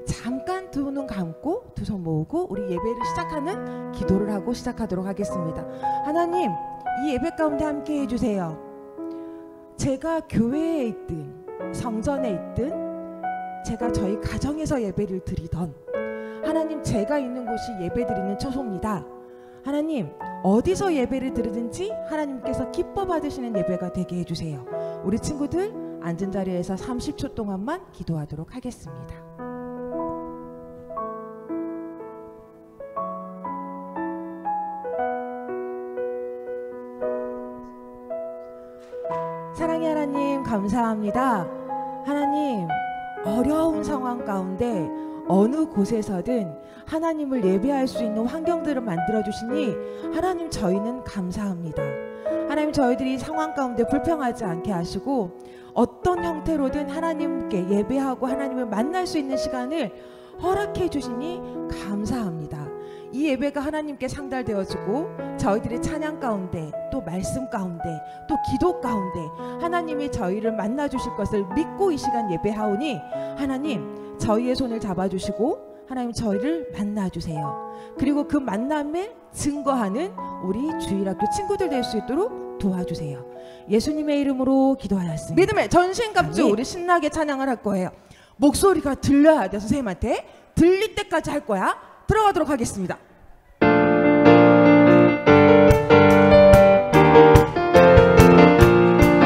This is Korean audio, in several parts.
잠깐 두 눈 감고 두 손 모으고 우리 예배를 시작하는 기도를 하고 시작하도록 하겠습니다. 하나님, 이 예배 가운데 함께 해주세요. 제가 교회에 있든 성전에 있든 제가 저희 가정에서 예배를 드리던, 하나님, 제가 있는 곳이 예배 드리는 처소입니다. 하나님, 어디서 예배를 드리든지 하나님께서 기뻐 받으시는 예배가 되게 해주세요. 우리 친구들 앉은 자리에서 30초 동안만 기도하도록 하겠습니다. 사랑의 하나님, 감사합니다. 하나님, 어려운 상황 가운데 어느 곳에서든 하나님을 예배할 수 있는 환경들을 만들어 주시니 하나님, 저희는 감사합니다. 하나님, 저희들이 상황 가운데 불평하지 않게 하시고 어떤 형태로든 하나님께 예배하고 하나님을 만날 수 있는 시간을 허락해 주시니 감사합니다. 이 예배가 하나님께 상달되어지고 저희들의 찬양 가운데 또 말씀 가운데 또 기도 가운데 하나님이 저희를 만나 주실 것을 믿고 이 시간 예배하오니 하나님, 저희의 손을 잡아주시고 하나님, 저희를 만나주세요. 그리고 그 만남에 증거하는 우리 주일학교 친구들 될 수 있도록 도와주세요. 예수님의 이름으로 기도하였습니다. 믿음의 전신갑주. 우리 신나게 찬양을 할 거예요. 목소리가 들려야 돼. 선생님한테 들릴 때까지 할 거야. 들어가도록 하겠습니다.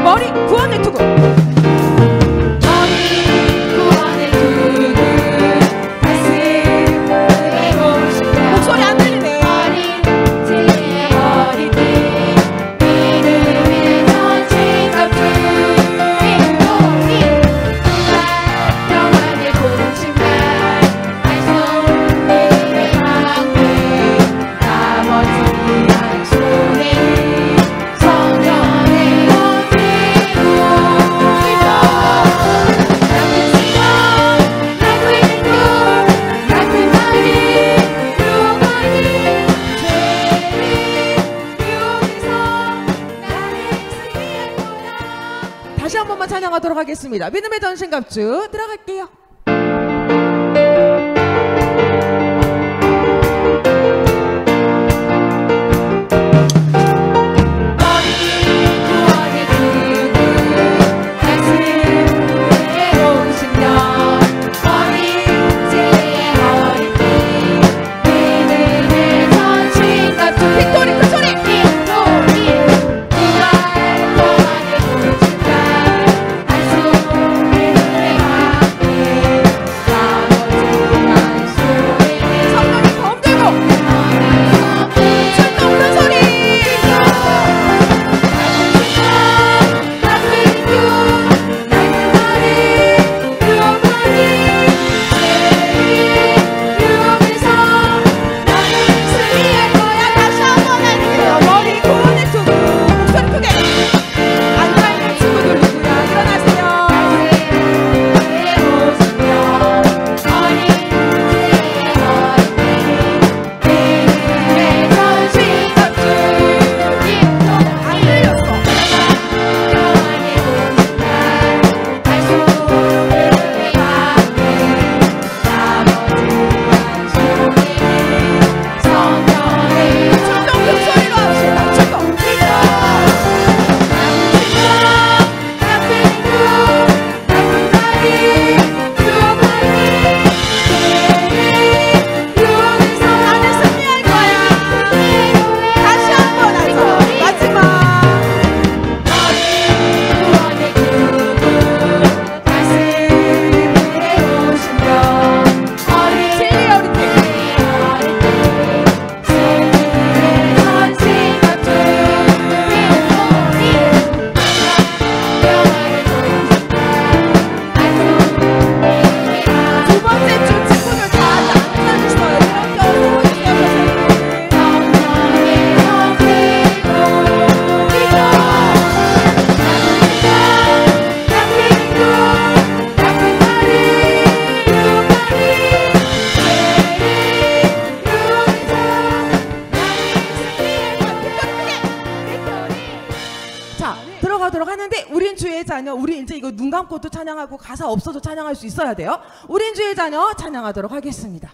머리 구원의 투구. 다시 한 번만 찬양하도록 하겠습니다. 믿음의 전신갑주 들어갈게요. 빅토리 큰 소리. 감고도 찬양하고 가사 없어도 찬양할 수 있어야 돼요. 우린 주의 자녀 찬양하도록 하겠습니다.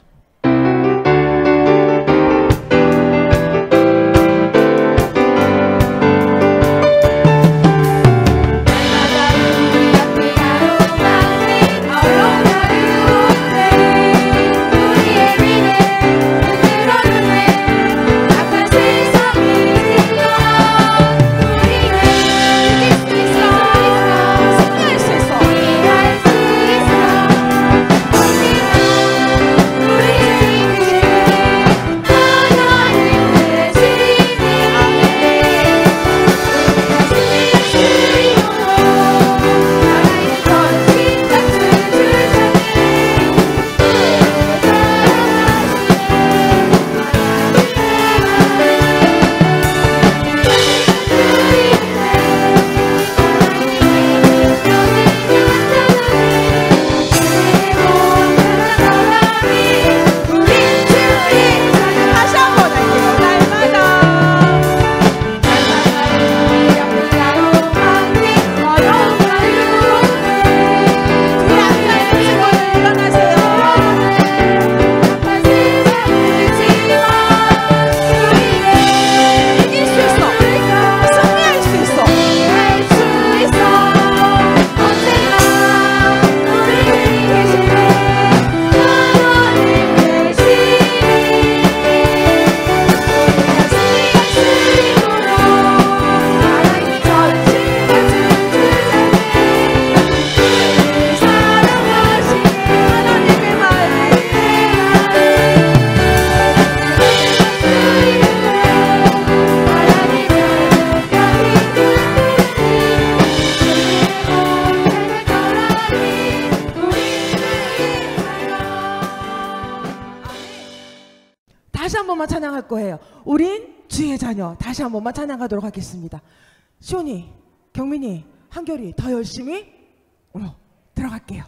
다시 한 번만 찬양할 거예요. 우린 주의 자녀. 다시 한 번만 찬양하도록 하겠습니다. 시온이, 경민이, 한결이 더 열심히 들어갈게요.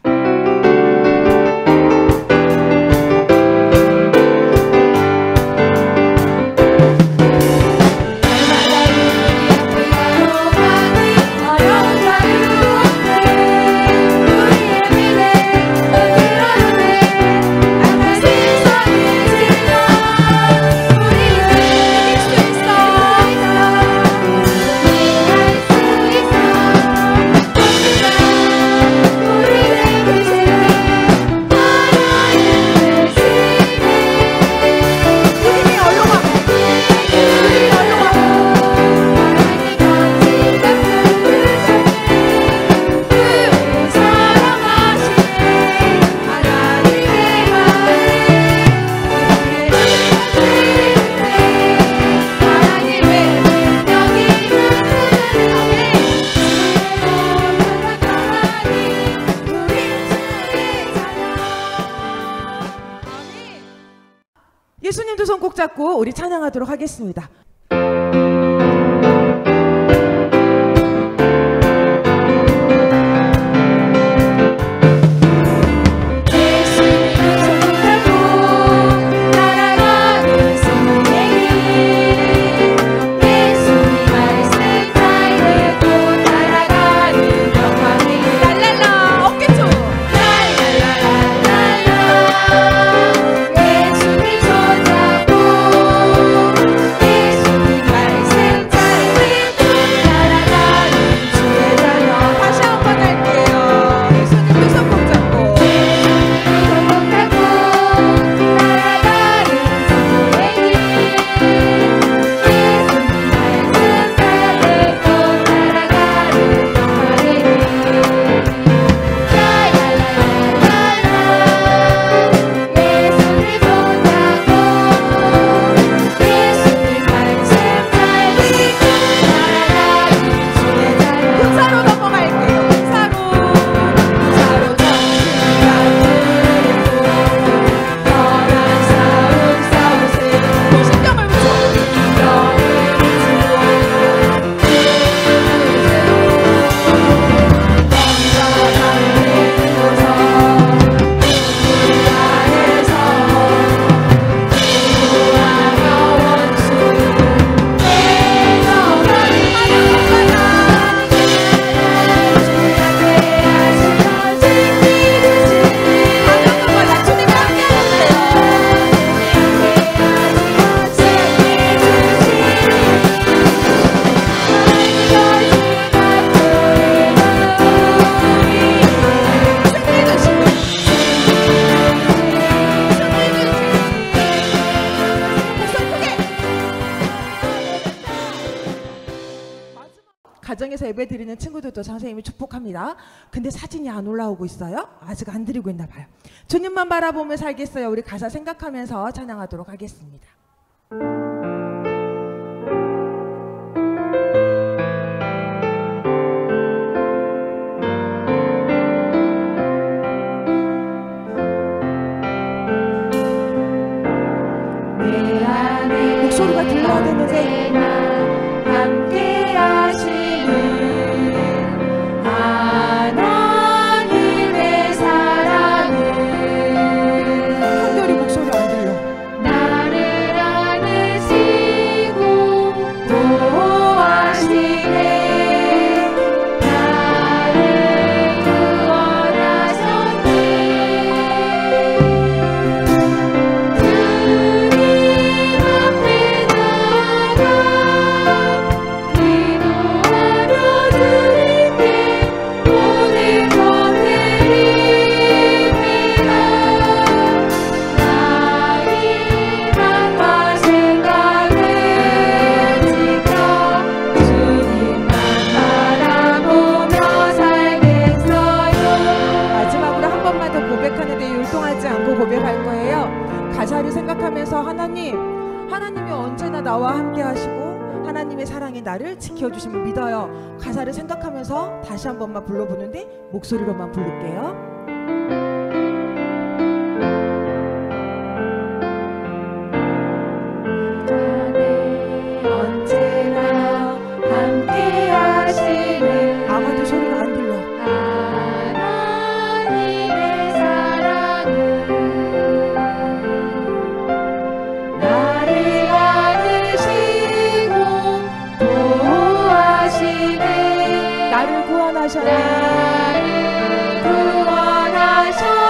예수님도 손 꼭 잡고 우리 찬양하도록 하겠습니다. 예수님 손잡고 예배 드리는 친구들도 선생님이 축복합니다. 근데 사진이 안 올라오고 있어요? 아직 안 드리고 있나 봐요. 주님만 바라보며 살겠어요. 우리 가사 생각하면서 찬양하도록 하겠습니다. 목소리가 들려야 되는데 함께 하시는 하나님의 사랑은 한결이 목소리 안 들려. 나를 안으시고 보호하시네. 나를 구원하셨네. 고백할 거예요. 가사를 생각하면서 하나님이 언제나 나와 함께 하시고 하나님의 사랑이 나를 지켜주심을 믿어요. 가사를 생각하면서 다시 한 번만 불러보는데 목소리로만 부를게요. 언제나 함께 하시는 아마도 소리가 안 들려. 하나님의 사랑은 나를 안으시고 보호하시네. 나를 구원하셨네. 나를 구원하셨네.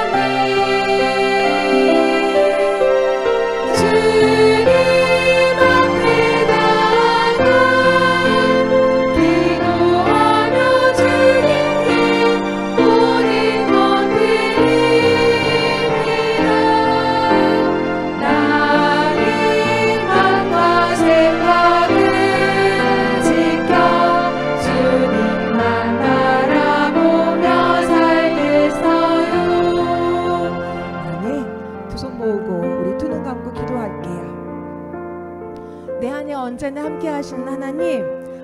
언제나 함께 하시는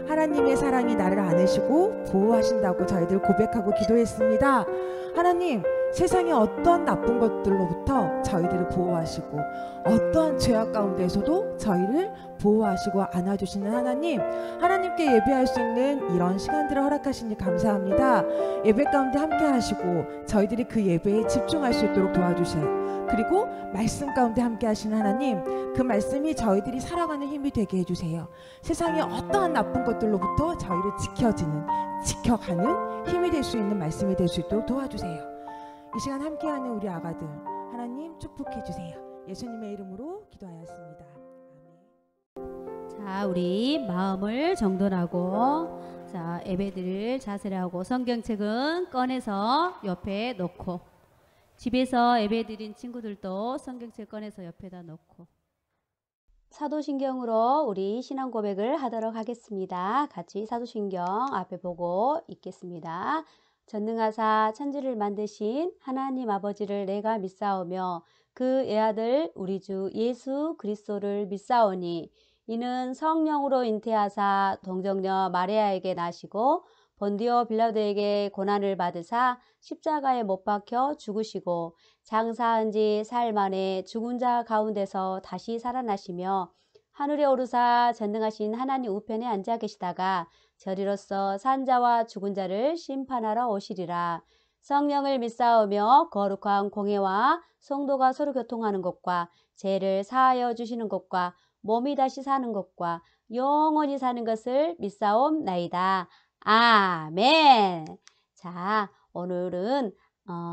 하나님의 사랑이 나를 안으시고 보호하신다고 저희들 고백하고 기도했습니다. 하나님, 세상의 어떤 나쁜 것들로부터 저희들을 보호하시고 어떠한 죄악 가운데에서도 저희를 보호하시고 안아주시는 하나님께 예배할 수 있는 이런 시간들을 허락하시니 감사합니다. 예배 가운데 함께 하시고 저희들이 그 예배에 집중할 수 있도록 도와주세요. 그리고 말씀 가운데 함께 하시는 하나님, 그 말씀이 저희들이 살아가는 힘이 되게 해주세요. 세상의 어떠한 나쁜 것들로부터 저희를 지켜가는 힘이 될 수 있는 말씀이 될 수 있도록 도와주세요. 이 시간 함께하는 우리 아가들 하나님 축복해 주세요. 예수님의 이름으로 기도하였습니다. 자, 우리 마음을 정돈하고, 자, 예배드릴 자세를 하고 성경책은 꺼내서 옆에 놓고, 집에서 예배드린 친구들도 성경책 꺼내서 옆에다 놓고, 사도신경으로 우리 신앙 고백을 하도록 하겠습니다. 같이 사도신경 앞에 보고 읽겠습니다. 전능하사 천지를 만드신 하나님 아버지를 내가 믿사오며 그 애아들 우리 주 예수 그리스도를 믿사오니 이는 성령으로 잉태하사 동정녀 마리아에게 나시고 본디오 빌라도에게 고난을 받으사 십자가에 못 박혀 죽으시고 장사한 지 사흘 만에 죽은 자 가운데서 다시 살아나시며 하늘에 오르사 전능하신 하나님 우편에 앉아 계시다가 저리로서 산자와 죽은 자를 심판하러 오시리라. 성령을 믿사오며 거룩한 공회와 성도가 서로 교통하는 것과 죄를 사하여 주시는 것과 몸이 다시 사는 것과 영원히 사는 것을 믿사옵나이다. 아멘. 자, 오늘은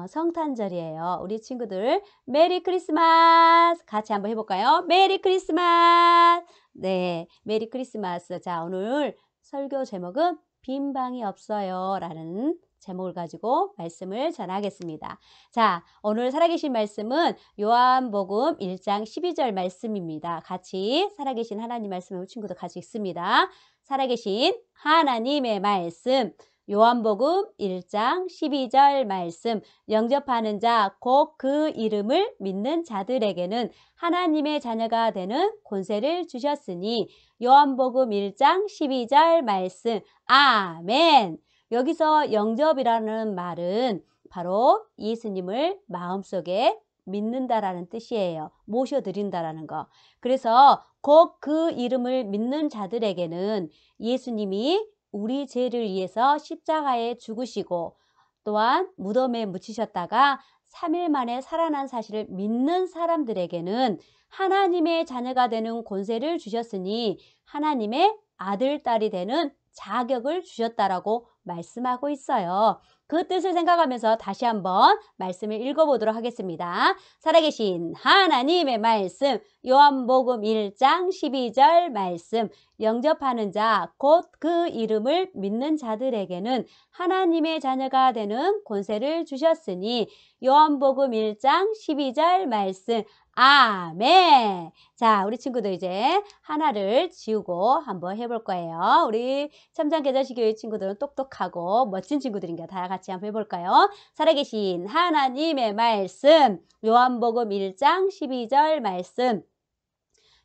성탄절이에요. 우리 친구들 메리 크리스마스 같이 한번 해볼까요? 메리 크리스마스. 네, 메리 크리스마스. 자, 오늘 설교 제목은 빈 방이 없어요 라는 제목을 가지고 말씀을 전하겠습니다. 자, 오늘 살아계신 말씀은 요한복음 1장 12절 말씀입니다. 같이 살아계신 하나님 말씀을 친구도 같이 읽습니다. 살아계신 하나님의 말씀, 요한복음 1장 12절 말씀. 영접하는 자 곧 그 이름을 믿는 자들에게는 하나님의 자녀가 되는 권세를 주셨으니. 요한복음 1장 12절 말씀. 아멘. 여기서 영접이라는 말은 바로 예수님을 마음속에 믿는다라는 뜻이에요. 모셔드린다라는 거. 그래서 곧 그 이름을 믿는 자들에게는 예수님이 우리 죄를 위해서 십자가에 죽으시고 또한 무덤에 묻히셨다가 3일 만에 살아난 사실을 믿는 사람들에게는 하나님의 자녀가 되는 권세를 주셨으니 하나님의 아들, 딸이 되는 자격을 주셨다라고 말씀하고 있어요. 그 뜻을 생각하면서 다시 한번 말씀을 읽어보도록 하겠습니다. 살아계신 하나님의 말씀, 요한복음 1장 12절 말씀. 영접하는 자 곧 그 이름을 믿는 자들에게는 하나님의 자녀가 되는 권세를 주셨으니. 요한복음 1장 12절 말씀. 아멘. 자, 우리 친구들 이제 하나를 지우고 한번 해볼 거예요. 우리 첨장계자시교회 친구들은 똑똑하고 멋진 친구들인가 다 같이 한번 해볼까요? 살아계신 하나님의 말씀, 요한복음 1장 12절 말씀.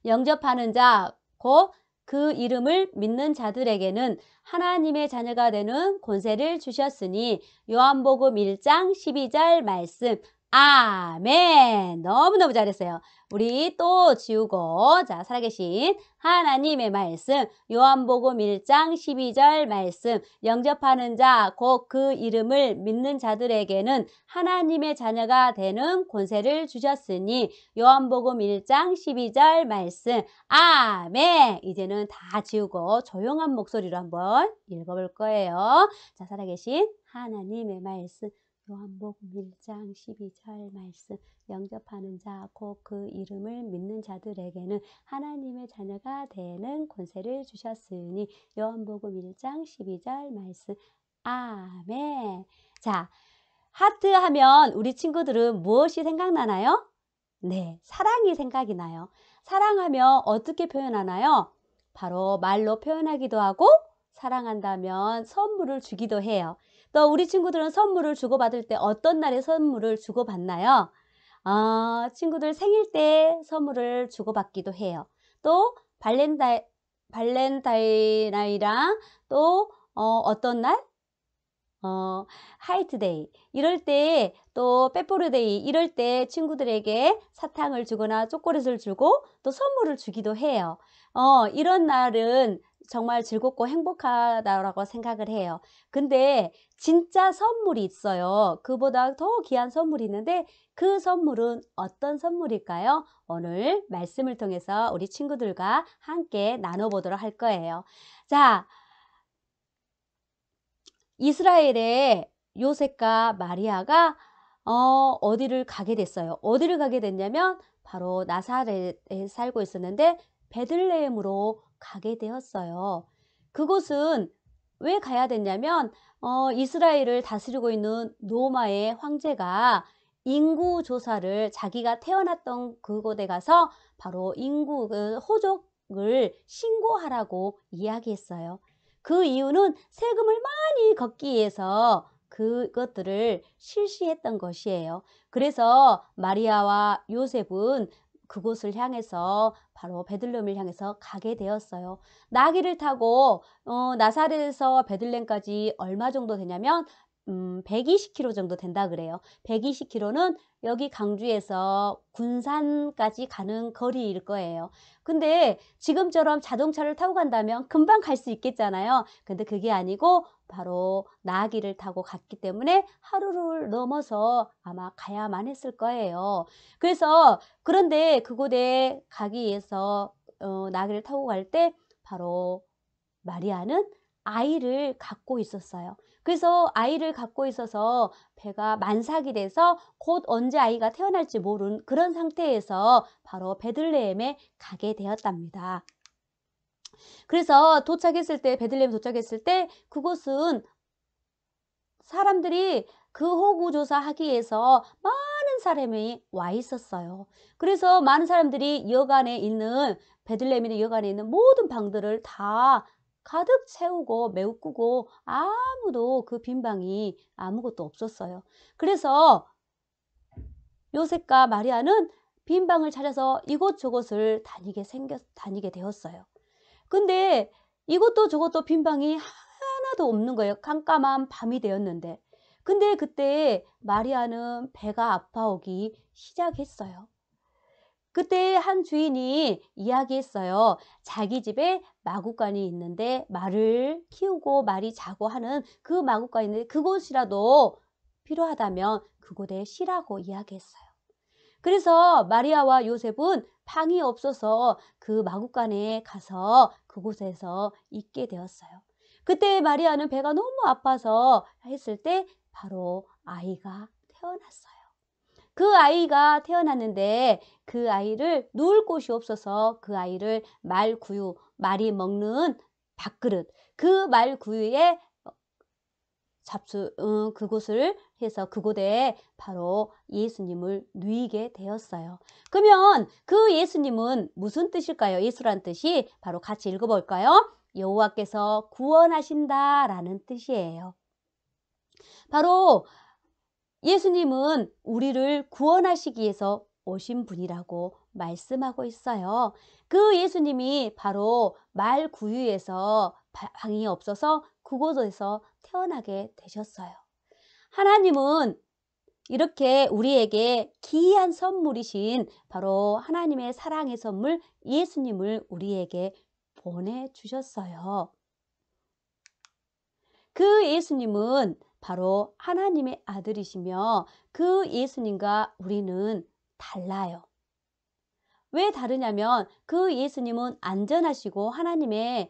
영접하는 자 곧 그 이름을 믿는 자들에게는 하나님의 자녀가 되는 권세를 주셨으니. 요한복음 1장 12절 말씀. 아멘. 너무너무 잘했어요. 우리 또 지우고, 자, 살아계신 하나님의 말씀, 요한복음 1장 12절 말씀. 영접하는 자 곧 그 이름을 믿는 자들에게는 하나님의 자녀가 되는 권세를 주셨으니. 요한복음 1장 12절 말씀. 아멘. 이제는 다 지우고 조용한 목소리로 한번 읽어볼 거예요. 자, 살아계신 하나님의 말씀, 요한복음 1장 12절 말씀. 영접하는 자 곧 그 이름을 믿는 자들에게는 하나님의 자녀가 되는 권세를 주셨으니. 요한복음 1장 12절 말씀. 아멘. 자, 하트 하면 우리 친구들은 무엇이 생각나나요? 네, 사랑이 생각이 나요. 사랑하면 어떻게 표현하나요? 바로 말로 표현하기도 하고, 사랑한다면 선물을 주기도 해요. 또 우리 친구들은 선물을 주고받을 때 어떤 날에 선물을 주고받나요? 친구들 생일 때 선물을 주고받기도 해요. 또 발렌타인이랑 또 어떤 날? 화이트데이 이럴 때, 또 빼뽀르데이 이럴 때 친구들에게 사탕을 주거나 초콜릿을 주고 또 선물을 주기도 해요. 이런 날은 정말 즐겁고 행복하다고 생각을 해요. 근데 진짜 선물이 있어요. 그보다 더 귀한 선물이 있는데 그 선물은 어떤 선물일까요? 오늘 말씀을 통해서 우리 친구들과 함께 나눠보도록 할 거예요. 자, 이스라엘의 요셉과 마리아가 어디를 가게 됐어요. 어디를 가게 됐냐면 바로 나사렛에 살고 있었는데 베들레헴으로 가게 되었어요. 그곳은 왜 가야 됐냐면 이스라엘을 다스리고 있는 로마의 황제가 인구 조사를, 자기가 태어났던 그곳에 가서 바로 인구 호족을 신고하라고 이야기했어요. 그 이유는 세금을 많이 걷기 위해서 그것들을 실시했던 것이에요. 그래서 마리아와 요셉은 그곳을 향해서 바로 베들레헴을 향해서 가게 되었어요. 나귀를 타고 나사렛에서 베들레헴까지 얼마 정도 되냐면 120km 정도 된다 그래요. 120km는 여기 강주에서 군산까지 가는 거리일 거예요. 근데 지금처럼 자동차를 타고 간다면 금방 갈 수 있겠잖아요. 근데 그게 아니고 바로 나귀를 타고 갔기 때문에 하루를 넘어서 아마 가야만 했을 거예요. 그래서 그런데 그곳에 가기 위해서 나귀를 타고 갈 때 바로 마리아는 아이를 갖고 있었어요. 그래서 아이를 갖고 있어서 배가 만삭이 돼서 곧 언제 아이가 태어날지 모르는 그런 상태에서 바로 베들레헴에 가게 되었답니다. 그래서 도착했을 때, 베들레헴 도착했을 때 그곳은 사람들이 그 호구조사하기 위해서 많은 사람이 와 있었어요. 그래서 많은 사람들이 여관에 있는 베들레헴의 여관에 있는 모든 방들을 다 가득 채우고 메우고 아무도 그 빈 방이 아무것도 없었어요. 그래서 요셉과 마리아는 빈 방을 찾아서 이곳저곳을 다니게 되었어요. 근데 이것도 저것도 빈 방이 하나도 없는 거예요. 깜깜한 밤이 되었는데. 근데 그때 마리아는 배가 아파오기 시작했어요. 그때 한 주인이 이야기했어요. 자기 집에 마구간이 있는데 말을 키우고 말이 자고 하는 그 마구간이 있는데 그곳이라도 필요하다면 그곳에 쉬라고 이야기했어요. 그래서 마리아와 요셉은 방이 없어서 그 마구간에 가서 그곳에서 있게 되었어요. 그때 마리아는 배가 너무 아파서 했을 때 바로 아이가 태어났어요. 그 아이가 태어났는데 그 아이를 누울 곳이 없어서 그 아이를 말구유, 말이 먹는 밥그릇, 그 말구유에 그곳을 해서 그곳에 바로 예수님을 누이게 되었어요. 그러면 그 예수님은 무슨 뜻일까요? 예수란 뜻이 바로 같이 읽어볼까요? 여호와께서 구원하신다라는 뜻이에요. 바로 예수님은 우리를 구원하시기 위해서 오신 분이라고 말씀하고 있어요. 그 예수님이 바로 말구유에서 방이 없어서 그곳에서 태어나게 되셨어요. 하나님은 이렇게 우리에게 귀한 선물이신 바로 하나님의 사랑의 선물 예수님을 우리에게 보내주셨어요. 그 예수님은 바로 하나님의 아들이시며 그 예수님과 우리는 달라요. 왜 다르냐면 그 예수님은 안전하시고 하나님의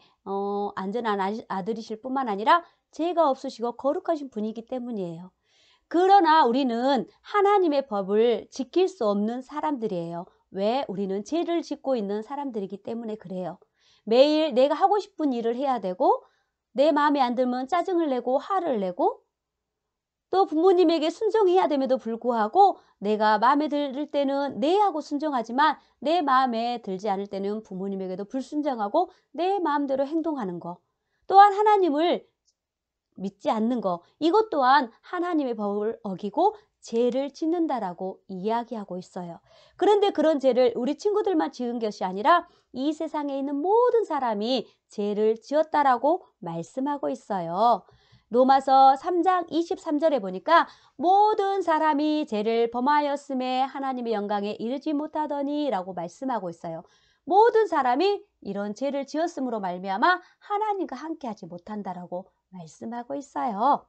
안전한 아들이실 뿐만 아니라 죄가 없으시고 거룩하신 분이기 때문이에요. 그러나 우리는 하나님의 법을 지킬 수 없는 사람들이에요. 왜? 우리는 죄를 짓고 있는 사람들이기 때문에 그래요. 매일 내가 하고 싶은 일을 해야 되고 내 마음에 안 들면 짜증을 내고 화를 내고 또 부모님에게 순종해야 됨에도 불구하고 내가 마음에 들 때는 네 하고 순종하지만 내 마음에 들지 않을 때는 부모님에게도 불순종하고 내 마음대로 행동하는 거. 또한 하나님을 믿지 않는 거. 이것 또한 하나님의 법을 어기고 죄를 짓는다라고 이야기하고 있어요. 그런데 그런 죄를 우리 친구들만 지은 것이 아니라 이 세상에 있는 모든 사람이 죄를 지었다라고 말씀하고 있어요. 로마서 3장 23절에 보니까 모든 사람이 죄를 범하였음에 하나님의 영광에 이르지 못하더니 라고 말씀하고 있어요. 모든 사람이 이런 죄를 지었음으로 말미암아 하나님과 함께하지 못한다라고 말씀하고 있어요.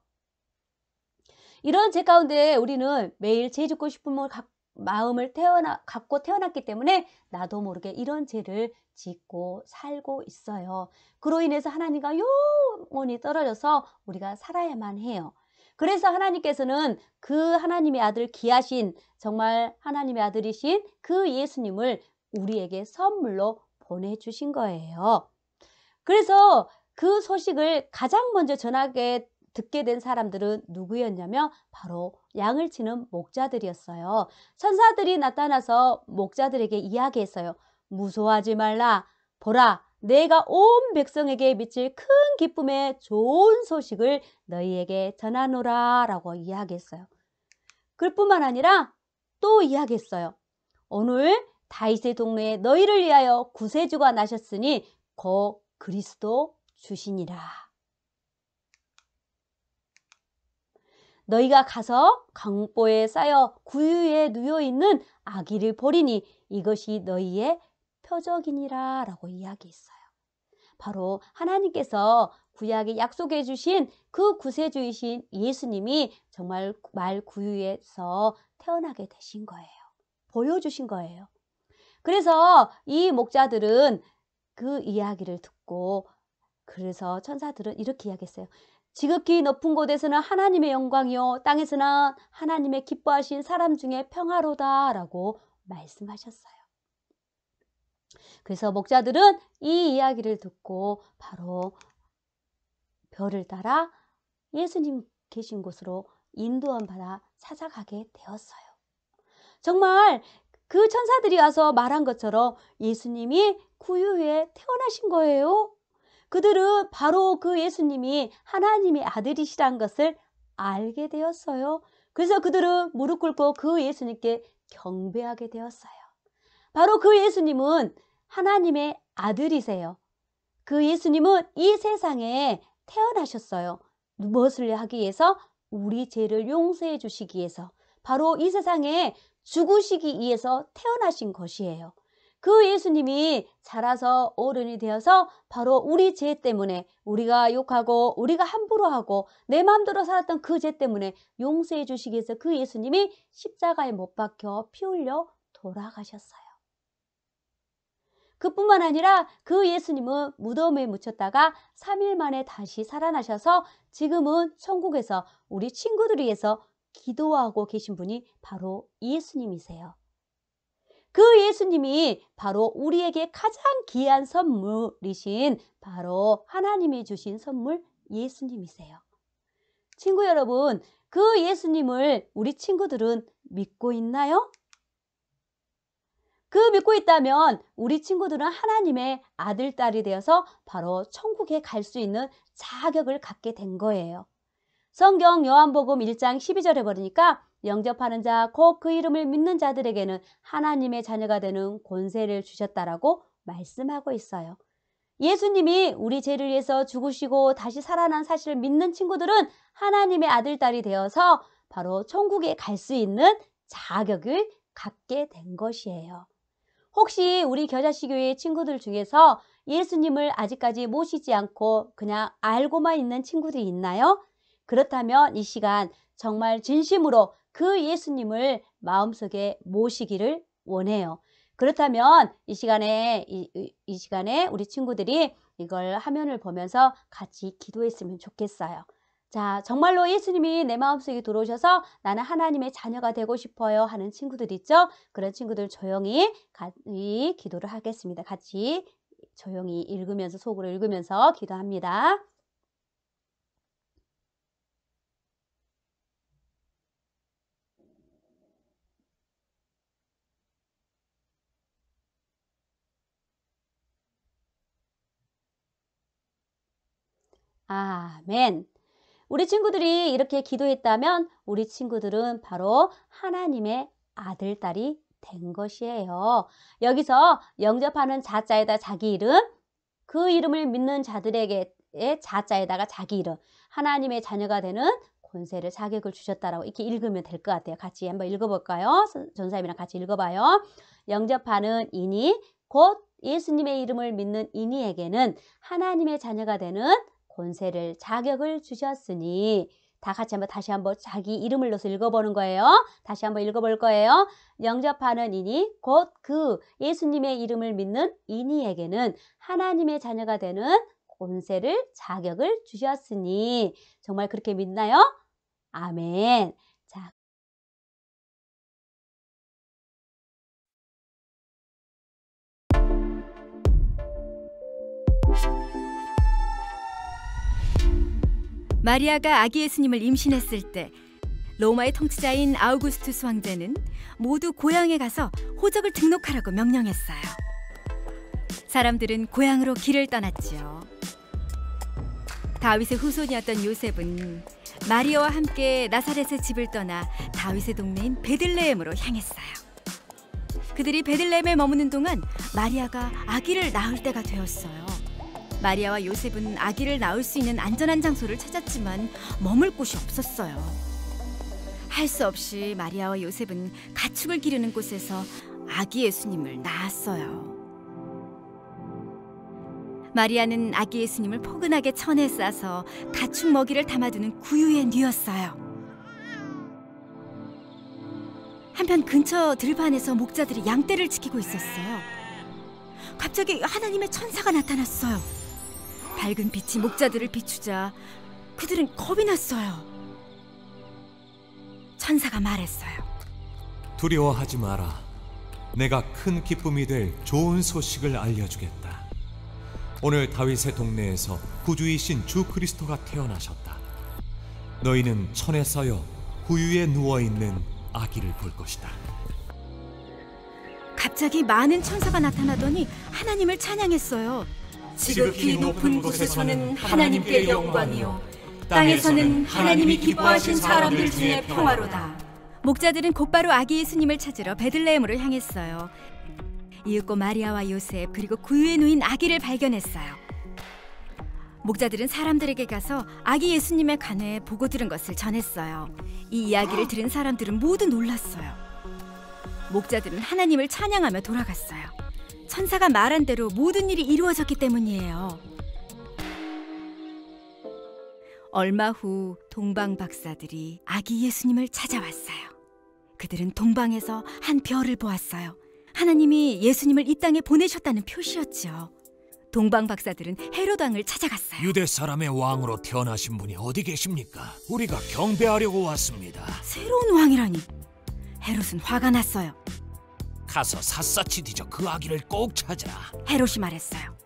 이런 죄 가운데 우리는 매일 죄 짓고 싶은 마음을 갖고 태어났기 때문에 나도 모르게 이런 죄를 짓고 살고 있어요. 그로 인해서 하나님과 영원히 떨어져서 우리가 살아야만 해요. 그래서 하나님께서는 그 하나님의 아들 귀하신 정말 하나님의 아들이신 그 예수님을 우리에게 선물로 보내주신 거예요. 그래서 그 소식을 가장 먼저 듣게 된 사람들은 누구였냐면 바로 양을 치는 목자들이었어요. 천사들이 나타나서 목자들에게 이야기했어요. 무서워하지 말라. 보라, 내가 온 백성에게 미칠 큰 기쁨의 좋은 소식을 너희에게 전하노라 라고 이야기했어요. 그뿐만 아니라 또 이야기했어요. 오늘 다윗의 동네에 너희를 위하여 구세주가 나셨으니 곧 그리스도 주시니라. 너희가 가서 강보에 쌓여 구유에 누워있는 아기를 보리니 이것이 너희의 표적이니라 라고 이야기했어요. 바로 하나님께서 구약에 약속해 주신 그 구세주이신 예수님이 정말 말 구유에서 태어나게 되신 거예요. 보여주신 거예요. 그래서 이 목자들은 그 이야기를 듣고 그래서 천사들은 이렇게 이야기했어요. 지극히 높은 곳에서는 하나님의 영광이요 땅에서는 하나님의 기뻐하신 사람 중에 평화로다 라고 말씀하셨어요. 그래서 목자들은 이 이야기를 듣고 바로 별을 따라 예수님 계신 곳으로 인도함 받아 찾아가게 되었어요. 정말 그 천사들이 와서 말한 것처럼 예수님이 구유에 태어나신 거예요. 그들은 바로 그 예수님이 하나님의 아들이시란 것을 알게 되었어요. 그래서 그들은 무릎 꿇고 그 예수님께 경배하게 되었어요. 바로 그 예수님은 하나님의 아들이세요. 그 예수님은 이 세상에 태어나셨어요. 무엇을 하기 위해서? 우리 죄를 용서해 주시기 위해서. 바로 이 세상에 죽으시기 위해서 태어나신 것이에요. 그 예수님이 자라서 어른이 되어서 바로 우리 죄 때문에, 우리가 욕하고 우리가 함부로 하고 내 마음대로 살았던 그 죄 때문에 용서해 주시기 위해서 그 예수님이 십자가에 못 박혀 피 흘려 돌아가셨어요. 그뿐만 아니라 그 예수님은 무덤에 묻혔다가 3일 만에 다시 살아나셔서 지금은 천국에서 우리 친구들을 위해서 기도하고 계신 분이 바로 예수님이세요. 그 예수님이 바로 우리에게 가장 귀한 선물이신 바로 하나님이 주신 선물 예수님이세요. 친구 여러분, 그 예수님을 우리 친구들은 믿고 있나요? 그 믿고 있다면 우리 친구들은 하나님의 아들, 딸이 되어서 바로 천국에 갈 수 있는 자격을 갖게 된 거예요. 성경 요한복음 1장 12절에 보니까 영접하는 자, 곧 그 이름을 믿는 자들에게는 하나님의 자녀가 되는 권세를 주셨다라고 말씀하고 있어요. 예수님이 우리 죄를 위해서 죽으시고 다시 살아난 사실을 믿는 친구들은 하나님의 아들, 딸이 되어서 바로 천국에 갈 수 있는 자격을 갖게 된 것이에요. 혹시 우리 겨자씨교회 친구들 중에서 예수님을 아직까지 모시지 않고 그냥 알고만 있는 친구들이 있나요? 그렇다면 이 시간 정말 진심으로 그 예수님을 마음속에 모시기를 원해요. 그렇다면 이 시간에 우리 친구들이 이걸 화면을 보면서 같이 기도했으면 좋겠어요. 자, 정말로 예수님이 내 마음속에 들어오셔서 나는 하나님의 자녀가 되고 싶어요 하는 친구들 있죠? 그런 친구들 조용히 기도를 하겠습니다. 같이 조용히 읽으면서, 속으로 읽으면서 기도합니다. 아멘. 우리 친구들이 이렇게 기도했다면 우리 친구들은 바로 하나님의 아들, 딸이 된 것이에요. 여기서 영접하는 자자에다 자기 이름, 그 이름을 믿는 자들에게 자자에다가 자기 이름, 하나님의 자녀가 되는 권세를, 자격을 주셨다라고 이렇게 읽으면 될 것 같아요. 같이 한번 읽어볼까요? 전사님이랑 같이 읽어봐요. 영접하는 이니, 곧 예수님의 이름을 믿는 이니에게는 하나님의 자녀가 되는 권세를, 자격을 주셨으니, 다 같이 다시 한번 자기 이름을 넣어서 읽어보는 거예요. 다시 한번 읽어볼 거예요. 영접하는 이니, 곧 그 예수님의 이름을 믿는 이니에게는 하나님의 자녀가 되는 권세를, 자격을 주셨으니. 정말 그렇게 믿나요? 아멘. 자, 마리아가 아기 예수님을 임신했을 때 로마의 통치자인 아우구스투스 황제는 모두 고향에 가서 호적을 등록하라고 명령했어요. 사람들은 고향으로 길을 떠났지요. 다윗의 후손이었던 요셉은 마리아와 함께 나사렛의 집을 떠나 다윗의 동네인 베들레헴으로 향했어요. 그들이 베들레헴에 머무는 동안 마리아가 아기를 낳을 때가 되었어요. 마리아와 요셉은 아기를 낳을 수 있는 안전한 장소를 찾았지만 머물 곳이 없었어요. 할 수 없이 마리아와 요셉은 가축을 기르는 곳에서 아기 예수님을 낳았어요. 마리아는 아기 예수님을 포근하게 천에 싸서 가축 먹이를 담아두는 구유에 뉘었어요. 한편 근처 들판에서 목자들이 양떼를 지키고 있었어요. 갑자기 하나님의 천사가 나타났어요. 밝은 빛이 목자들을 비추자 그들은 겁이 났어요. 천사가 말했어요. 두려워하지 마라. 내가 큰 기쁨이 될 좋은 소식을 알려주겠다. 오늘 다윗의 동네에서 구주이신 주 그리스도가 태어나셨다. 너희는 천에 쌓여 구유에 누워있는 아기를 볼 것이다. 갑자기 많은 천사가 나타나더니 하나님을 찬양했어요. 지극히 높은 곳에서는 하나님께 영광이요 땅에서는 하나님이 기뻐하신 사람들 중에 평화로다. 목자들은 곧바로 아기 예수님을 찾으러 베들레헴으로 향했어요. 이윽고 마리아와 요셉 그리고 구유에 누인 아기를 발견했어요. 목자들은 사람들에게 가서 아기 예수님에 관해 보고 들은 것을 전했어요. 이 이야기를 들은 사람들은 모두 놀랐어요. 목자들은 하나님을 찬양하며 돌아갔어요. 천사가 말한 대로 모든 일이 이루어졌기 때문이에요. 얼마 후 동방 박사들이 아기 예수님을 찾아왔어요. 그들은 동방에서 한 별을 보았어요. 하나님이 예수님을 이 땅에 보내셨다는 표시였죠. 동방 박사들은 헤롯 왕을 찾아갔어요. 유대 사람의 왕으로 태어나신 분이 어디 계십니까? 우리가 경배하려고 왔습니다. 새로운 왕이라니. 헤롯은 화가 났어요. 가서 샅샅이 뒤져 그 아기를 꼭 찾아라. 헤롯이 말했어요.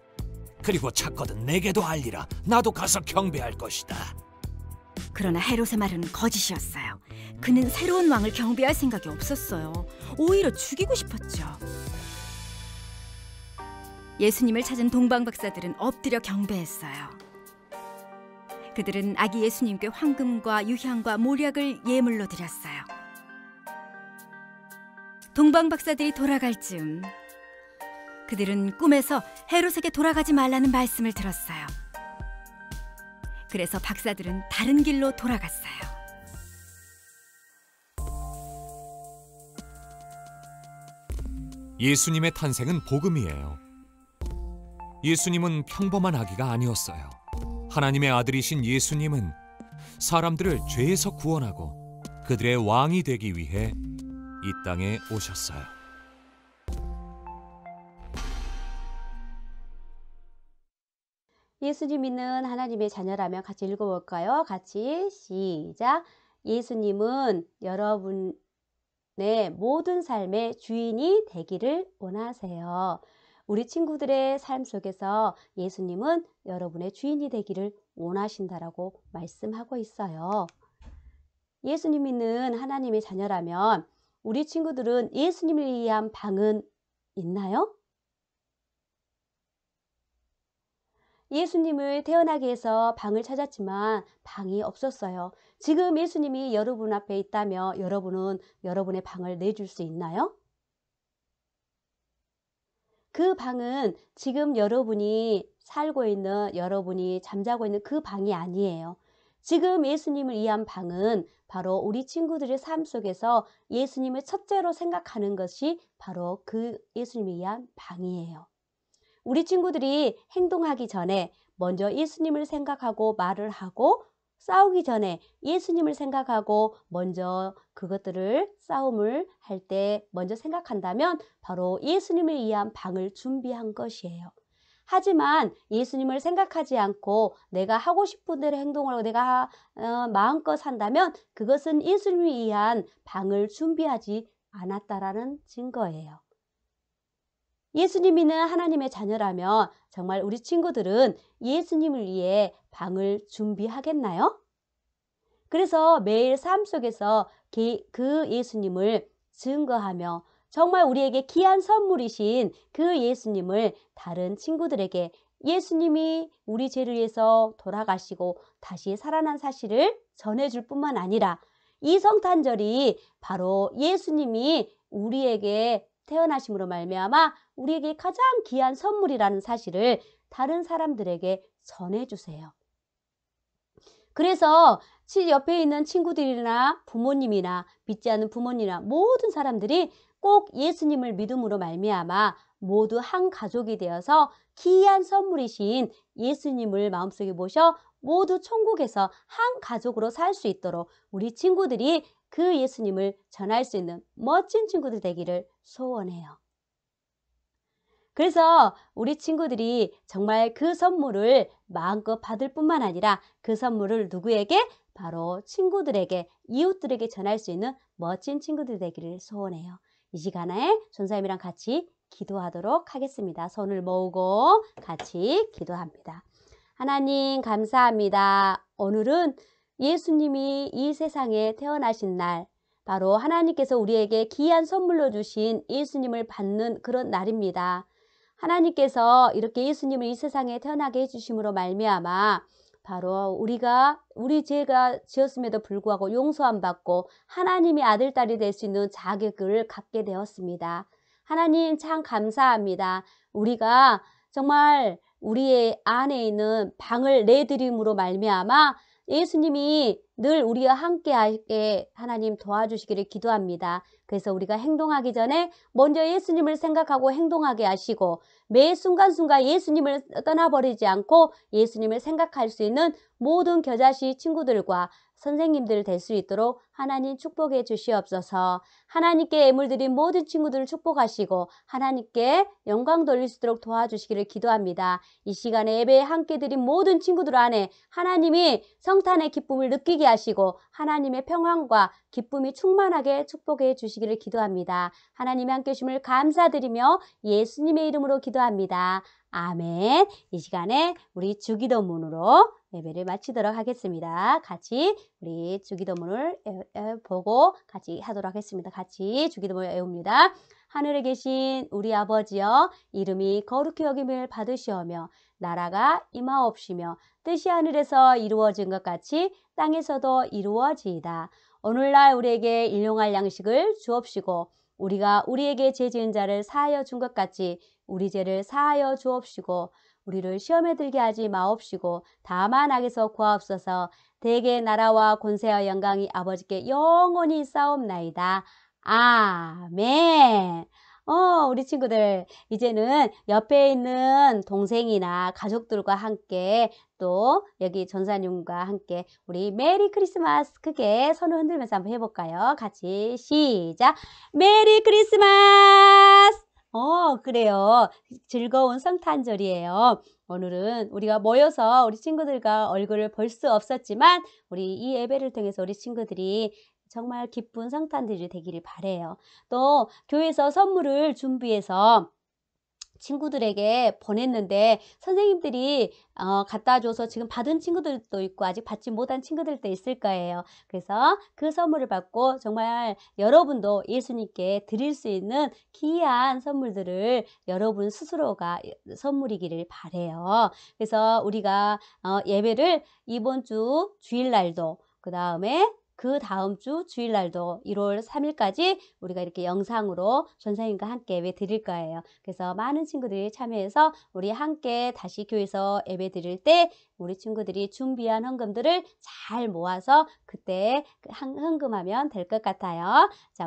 그리고 찾거든 내게도 알리라. 나도 가서 경배할 것이다. 그러나 헤롯의 말은 거짓이었어요. 그는 새로운 왕을 경배할 생각이 없었어요. 오히려 죽이고 싶었죠. 예수님을 찾은 동방 박사들은 엎드려 경배했어요. 그들은 아기 예수님께 황금과 유향과 몰약을 예물로 드렸어요. 동방 박사들이 돌아갈 즈음 그들은 꿈에서 헤롯에게 돌아가지 말라는 말씀을 들었어요. 그래서 박사들은 다른 길로 돌아갔어요. 예수님의 탄생은 복음이에요. 예수님은 평범한 아기가 아니었어요. 하나님의 아들이신 예수님은 사람들을 죄에서 구원하고 그들의 왕이 되기 위해 이 땅에 오셨어요. 예수님 믿는 하나님의 자녀라면 같이 읽어볼까요? 같이 시작. 예수님은 여러분의 모든 삶의 주인이 되기를 원하세요. 우리 친구들의 삶 속에서 예수님은 여러분의 주인이 되기를 원하신다라고 말씀하고 있어요. 예수님 믿는 하나님의 자녀라면 우리 친구들은 예수님을 위한 방은 있나요? 예수님을 태어나게 해서 방을 찾았지만 방이 없었어요. 지금 예수님이 여러분 앞에 있다며 여러분은 여러분의 방을 내줄 수 있나요? 그 방은 지금 여러분이 살고 있는, 여러분이 잠자고 있는 그 방이 아니에요. 지금 예수님을 위한 방은 바로 우리 친구들의 삶 속에서 예수님을 첫째로 생각하는 것이 바로 그 예수님을 위한 방이에요. 우리 친구들이 행동하기 전에 먼저 예수님을 생각하고 말을 하고 싸우기 전에 예수님을 생각하고 먼저 그것들을 싸움을 할 때 먼저 생각한다면 바로 예수님을 위한 방을 준비한 것이에요. 하지만 예수님을 생각하지 않고 내가 하고 싶은 대로 행동을 하고 내가 마음껏 한다면 그것은 예수님을 위한 방을 준비하지 않았다라는 증거예요. 예수님이는 하나님의 자녀라면 정말 우리 친구들은 예수님을 위해 방을 준비하겠나요? 그래서 매일 삶 속에서 그 예수님을 증거하며 정말 우리에게 귀한 선물이신 그 예수님을 다른 친구들에게 예수님이 우리 죄를 위해서 돌아가시고 다시 살아난 사실을 전해줄 뿐만 아니라 이 성탄절이 바로 예수님이 우리에게 태어나심으로 말미암아 우리에게 가장 귀한 선물이라는 사실을 다른 사람들에게 전해주세요. 그래서 옆에 있는 친구들이나 부모님이나 믿지 않는 부모님이나 모든 사람들이 꼭 예수님을 믿음으로 말미암아 모두 한 가족이 되어서 귀한 선물이신 예수님을 마음속에 모셔 모두 천국에서 한 가족으로 살 수 있도록 우리 친구들이 그 예수님을 전할 수 있는 멋진 친구들 되기를 소원해요. 그래서 우리 친구들이 정말 그 선물을 마음껏 받을 뿐만 아니라 그 선물을 누구에게? 바로 친구들에게, 이웃들에게 전할 수 있는 멋진 친구들 되기를 소원해요. 이 시간에 전사님이랑 같이 기도하도록 하겠습니다. 손을 모으고 같이 기도합니다. 하나님 감사합니다. 오늘은 예수님이 이 세상에 태어나신 날, 바로 하나님께서 우리에게 귀한 선물로 주신 예수님을 받는 그런 날입니다. 하나님께서 이렇게 예수님을 이 세상에 태어나게 해주심으로 말미암아 바로 우리 죄가 지었음에도 불구하고 용서함 받고 하나님의 아들, 딸이 될 수 있는 자격을 갖게 되었습니다. 하나님 참 감사합니다. 우리가 정말 우리의 안에 있는 방을 내드림으로 말미암아 예수님이 늘 우리와 함께하게 하나님 도와주시기를 기도합니다. 그래서 우리가 행동하기 전에 먼저 예수님을 생각하고 행동하게 하시고 매 순간순간 예수님을 떠나버리지 않고 예수님을 생각할 수 있는 모든 겨자씨 친구들과 선생님들 될 수 있도록 하나님 축복해 주시옵소서. 하나님께 예물 드린 모든 친구들을 축복하시고 하나님께 영광 돌릴 수 있도록 도와주시기를 기도합니다. 이 시간에 예배에 함께 드린 모든 친구들 안에 하나님이 성탄의 기쁨을 느끼게 하시고 하나님의 평안과 기쁨이 충만하게 축복해 주시기를 기도합니다. 하나님의 함께 하심을 감사드리며 예수님의 이름으로 기도합니다. 아멘. 이 시간에 우리 주기도문으로 예배를 마치도록 하겠습니다. 같이 우리 주기도문을 보고 같이 하도록 하겠습니다. 같이 주기도문을 외웁니다. 하늘에 계신 우리 아버지여, 이름이 거룩히 여김을 받으시오며 나라가 임하옵시며 뜻이 하늘에서 이루어진 것 같이 땅에서도 이루어지이다. 오늘날 우리에게 일용할 양식을 주옵시고 우리가 우리에게 죄 지은 자를 사하여 준 것 같이 우리 죄를 사하여 주옵시고 우리를 시험에 들게 하지 마옵시고 다만 악에서 구하옵소서. 대개 나라와 권세와 영광이 아버지께 영원히 싸움나이다. 아멘. 우리 친구들 이제는 옆에 있는 동생이나 가족들과 함께 또 여기 전사님과 함께 우리 메리 크리스마스 크게 손을 흔들면서 한번 해볼까요? 같이 시작. 메리 크리스마스. 그래요. 즐거운 성탄절이에요. 오늘은 우리가 모여서 우리 친구들과 얼굴을 볼 수 없었지만 우리 이 예배를 통해서 우리 친구들이 정말 기쁜 성탄절이 되기를 바라요. 또 교회에서 선물을 준비해서 친구들에게 보냈는데 선생님들이 갖다 줘서 지금 받은 친구들도 있고 아직 받지 못한 친구들도 있을 거예요. 그래서 그 선물을 받고 정말 여러분도 예수님께 드릴 수 있는 귀한 선물들을 여러분 스스로가 선물이기를 바라요. 그래서 우리가 예배를 이번 주 주일날도 그 다음 주 주일날도 1월 3일까지 우리가 이렇게 영상으로 전사님과 함께 예배 드릴 거예요. 그래서 많은 친구들이 참여해서 우리 함께 다시 교회에서 예배 드릴 때 우리 친구들이 준비한 헌금들을 잘 모아서 그때 헌금하면 될 것 같아요. 자,